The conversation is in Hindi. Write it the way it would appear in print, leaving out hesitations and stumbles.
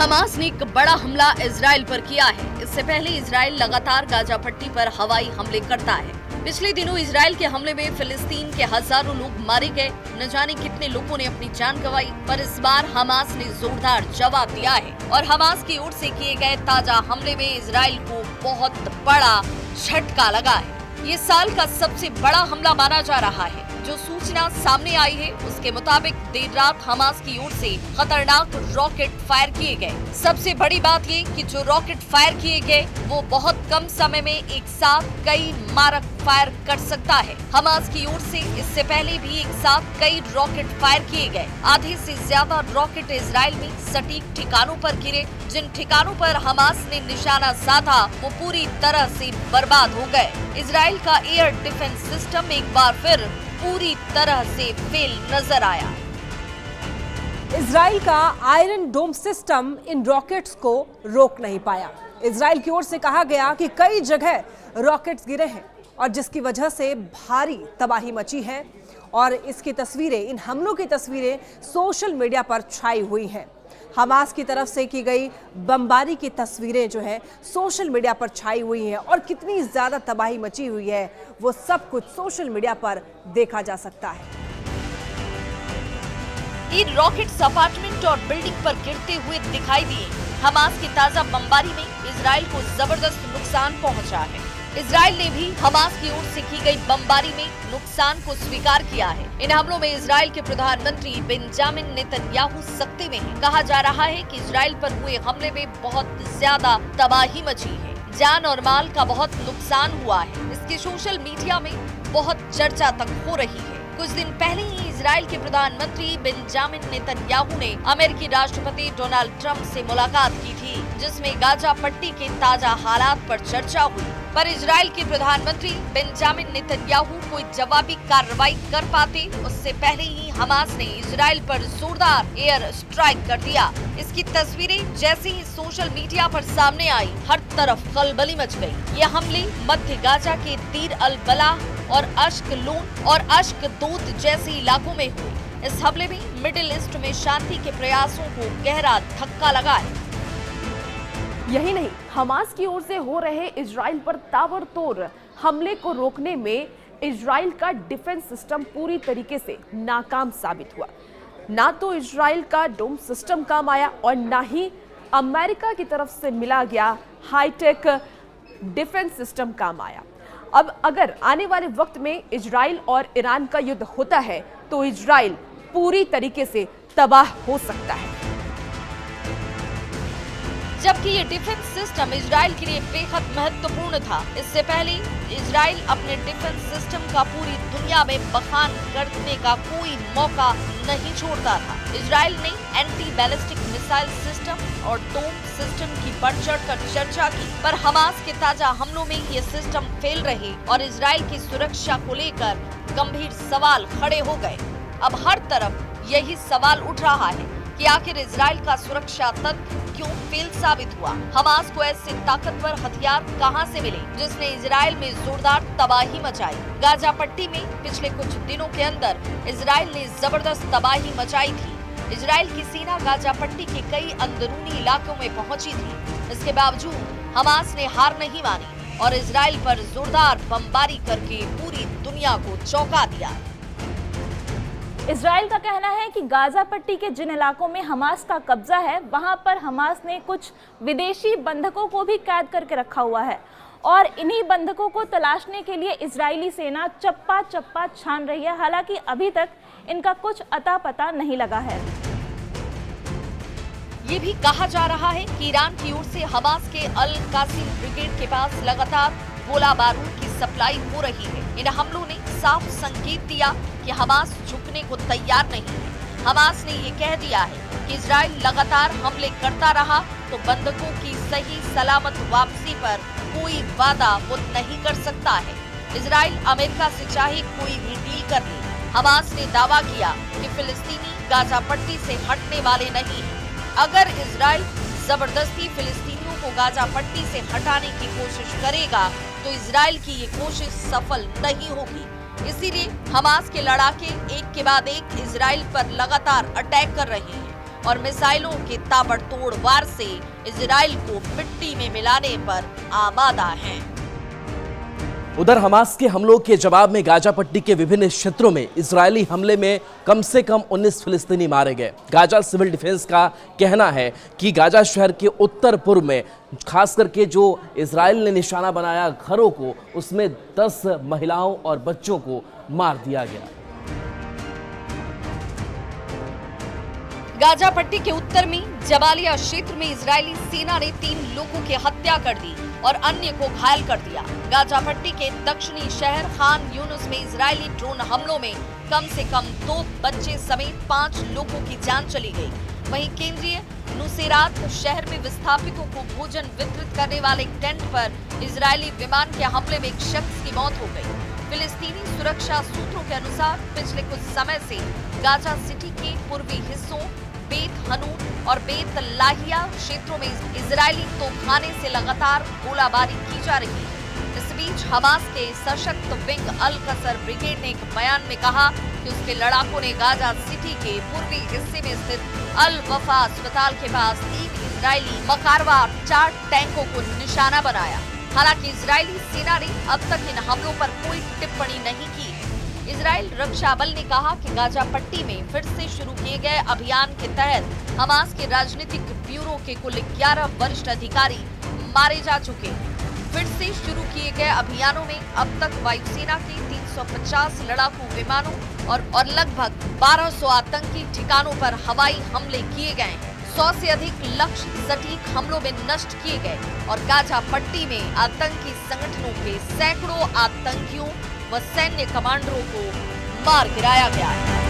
हमास ने एक बड़ा हमला इजराइल पर किया है। इससे पहले इजराइल लगातार गाजा पट्टी पर हवाई हमले करता है। पिछले दिनों इजराइल के हमले में फिलिस्तीन के हजारों लोग मारे गए, न जाने कितने लोगों ने अपनी जान गंवाई। पर इस बार हमास ने जोरदार जवाब दिया है और हमास की ओर से किए गए ताजा हमले में इजराइल को बहुत बड़ा झटका लगा है। ये साल का सबसे बड़ा हमला माना जा रहा है। जो सूचना सामने आई है उसके मुताबिक देर रात हमास की ओर से खतरनाक रॉकेट फायर किए गए। सबसे बड़ी बात ये कि जो रॉकेट फायर किए गए वो बहुत कम समय में एक साथ कई मारक फायर कर सकता है। हमास की ओर से इससे पहले भी एक साथ कई रॉकेट फायर किए गए। आधे से ज्यादा रॉकेट इजराइल में सटीक ठिकानों पर गिरे। जिन ठिकानों पर हमास ने निशाना साधा वो पूरी तरह से बर्बाद हो गए। इजराइल का एयर डिफेंस सिस्टम एक बार फिर पूरी तरह से फेल नजर आया। इजराइल का आयरन डोम सिस्टम इन रॉकेट्स को रोक नहीं पाया। इजराइल की ओर से कहा गया कि कई जगह रॉकेट्स गिरे हैं और जिसकी वजह से भारी तबाही मची है और इसकी तस्वीरें, इन हमलों की तस्वीरें सोशल मीडिया पर छाई हुई हैं। हमास की तरफ से की गई बमबारी की तस्वीरें जो है सोशल मीडिया पर छाई हुई हैं और कितनी ज्यादा तबाही मची हुई है वो सब कुछ सोशल मीडिया पर देखा जा सकता है। इन रॉकेट्स अपार्टमेंट और बिल्डिंग पर गिरते हुए दिखाई दिए। हमास की ताजा बमबारी में इजराइल को जबरदस्त नुकसान पहुंचा है। इजराइल ने भी हमास की ओर से की गई बमबारी में नुकसान को स्वीकार किया है। इन हमलों में इजराइल के प्रधानमंत्री बेंजामिन नेतन्याहू सख्ती में हैं। कहा जा रहा है कि इजराइल पर हुए हमले में बहुत ज्यादा तबाही मची है, जान और माल का बहुत नुकसान हुआ है। इसकी सोशल मीडिया में बहुत चर्चा तक हो रही है। कुछ दिन पहले ही इजराइल के प्रधानमंत्री बेंजामिन नेतन्याहू ने अमेरिकी राष्ट्रपति डोनाल्ड ट्रंप से मुलाकात की थी, जिसमें गाजा पट्टी के ताजा हालात पर चर्चा हुई। पर इजराइल के प्रधानमंत्री बेंजामिन नेतन्याहू कोई जवाबी कार्रवाई कर पाते उससे पहले ही हमास ने इजराइल पर जोरदार एयर स्ट्राइक कर दिया। इसकी तस्वीरें जैसे ही सोशल मीडिया पर सामने आई, हर तरफ खलबली मच गई। ये हमले मध्य गाजा के दीर अल बला और अश्कलोन और अश्कदोद जैसे इलाकों में हुए। इस हमले में मिडिल ईस्ट में शांति के प्रयासों को गहरा धक्का लगा है। यही नहीं, हमास की ओर से हो रहे इजराइल पर ताबड़तोड़ हमले को रोकने में इजराइल का डिफेंस सिस्टम पूरी तरीके से नाकाम साबित हुआ। ना तो इजराइल का डोम सिस्टम काम आया और ना ही अमेरिका की तरफ से मिला गया हाईटेक डिफेंस सिस्टम काम आया। अब अगर आने वाले वक्त में इजराइल और ईरान का युद्ध होता है तो इजराइल पूरी तरीके से तबाह हो सकता है। जबकि ये डिफेंस सिस्टम इजराइल के लिए बेहद महत्वपूर्ण था। इससे पहले इजराइल अपने डिफेंस सिस्टम का पूरी दुनिया में बखान करने का कोई मौका नहीं छोड़ता था। इजराइल ने एंटी बैलिस्टिक मिसाइल सिस्टम और डोम सिस्टम की बढ़ चढ़कर चर्चा की, पर हमास के ताजा हमलों में ये सिस्टम फेल रहे और इजराइल की सुरक्षा को लेकर गंभीर सवाल खड़े हो गए। अब हर तरफ यही सवाल उठ रहा है कि आखिर इजराइल का सुरक्षा तंत्र क्यों फेल साबित हुआ। हमास को ऐसे ताकतवर हथियार कहां से मिले जिसने इजराइल में जोरदार तबाही मचाई। गाजा पट्टी में पिछले कुछ दिनों के अंदर इजराइल ने जबरदस्त तबाही मचाई थी। इजराइल की सेना गाजा पट्टी के कई अंदरूनी इलाकों में पहुंची थी। इसके बावजूद हमास ने हार नहीं मानी और इजराइल पर जोरदार बमबारी करके पूरी दुनिया को चौंका दिया। इजराइल का कहना है कि गाजा पट्टी के जिन इलाकों में हमास का कब्जा है वहां पर हमास ने कुछ विदेशी बंधकों को भी कैद करके रखा हुआ है और इन्हीं बंधकों को तलाशने के लिए इजरायली सेना चप्पा चप्पा छान रही है। हालांकि अभी तक इनका कुछ अता पता नहीं लगा है। ये भी कहा जा रहा है कि ईरान की ओर से हमास के अल कासिम ब्रिगेड के पास लगातार गोला बारूद की सप्लाई हो रही है। इन हमलों ने साफ संकेत दिया कि हमास झुकने को तैयार नहीं है। हमास ने ये कह दिया है कि इजराइल लगातार हमले करता रहा तो बंधकों की सही सलामत वापसी पर कोई वादा वो नहीं कर सकता है। इजराइल अमेरिका से चाहे कोई भी डील कर ले। हमास ने दावा किया कि फिलिस्तीनी गाजा पट्टी से हटने वाले नहीं हैं। अगर इजराइल जबरदस्ती फिलिस्तीनियों को गाजा पट्टी से हटाने की कोशिश करेगा तो इजराइल की ये कोशिश सफल नहीं होगी। इसीलिए हमास के लड़ाके एक के बाद एक इजराइल पर लगातार अटैक कर रहे हैं। और मिसाइलों के ताबड़तोड़ वार से इजराइल को मिट्टी में मिलाने पर आमादा हैं। उधर हमास के हमलों के जवाब में गाजा पट्टी के विभिन्न क्षेत्रों में इजरायली हमले में कम से कम 19 फिलिस्तीनी मारे गए। गाजा सिविल डिफेंस का कहना है कि गाजा शहर के उत्तर पूर्व में खास करके जो इजराइल ने निशाना बनाया घरों को, उसमें 10 महिलाओं और बच्चों को मार दिया गया। गाजा पट्टी के उत्तर में जबालिया क्षेत्र में इजरायली सेना ने 3 लोगों की हत्या कर दी और अन्य को घायल कर दिया। गाजा पट्टी के दक्षिणी शहर खान यूनुस में इजरायली ड्रोन हमलों में कम से कम 2 बच्चे समेत 5 लोगों की जान चली गई। वहीं केंद्रीय नुसेरात शहर में विस्थापितों को भोजन वितरित करने वाले एक टेंट पर इजरायली विमान के हमले में एक शख्स की मौत हो गई। फिलिस्तीनी सुरक्षा सूत्रों के अनुसार पिछले कुछ समय से गाजा सिटी के पूर्वी हिस्सों बेत हनून और बेत लाहिया क्षेत्रों में इजरायली तोपखाने से लगातार गोलाबारी की जा रही है। इस बीच हमास के सशक्त विंग अल कसर ब्रिगेड ने एक बयान में कहा कि उसके लड़ाकों ने गाजा सिटी के पूर्वी हिस्से में स्थित अल वफा अस्पताल के पास 3 इजरायली मकारवा 4 टैंकों को निशाना बनाया। हालांकि इजरायली सेना ने अब तक इन हमलों पर कोई टिप्पणी नहीं की है। इजराइल रक्षा बल ने कहा कि गाजा पट्टी में फिर से शुरू किए गए अभियान के तहत हमास के राजनीतिक ब्यूरो के कुल 11 वरिष्ठ अधिकारी मारे जा चुके हैं। फिर से शुरू किए गए अभियानों में अब तक वायुसेना के 350 लड़ाकू विमानों और लगभग 1200 आतंकी ठिकानों पर हवाई हमले किए गए। 100 से अधिक लक्ष्य सटीक हमलों में नष्ट किए गए और गाजा पट्टी में आतंकी संगठनों के सैकड़ों आतंकियों व सैन्य कमांडरों को मार गिराया गया है।